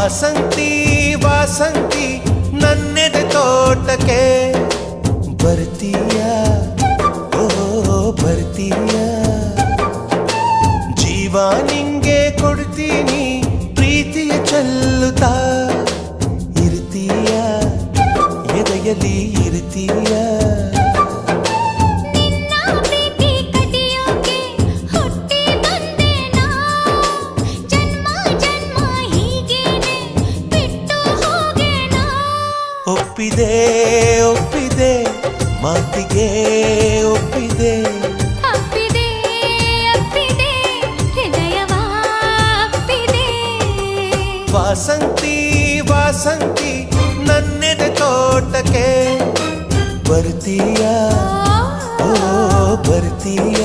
ವಾಸಂತಿ ವಾಸಂತಿ ನನ್ನೆದೆ ತೋಟಕ್ಕೆ ಬರ್ತೀಯ ಓ ಬರ್ತೀಯ ಜೀವ ನಿಂಗೆ ಕೊಡ್ತೀನಿ ಪ್ರೀತಿಯ ಚೆಲ್ಲುತ್ತಾ ಇರ್ತೀಯ ಎದೆಯಲ್ಲಿ ಇರ್ತೀಯ ಒಪ್ಪಿದೆ ಒಪ್ಪಿದೆ ಮಾತಿಗೆ ಒಪ್ಪಿದೆ ಅಪ್ಪಿದೆ ಅಪ್ಪಿದೆ ಹೃದಯವ ಅಪ್ಪಿದೆ ವಾಸಂತಿ ವಾಸಂತಿ ನನ್ನೆದೆ ತೋಟಕ್ಕೆ ಬರ್ತೀಯ ಓ ಬರ್ತೀಯ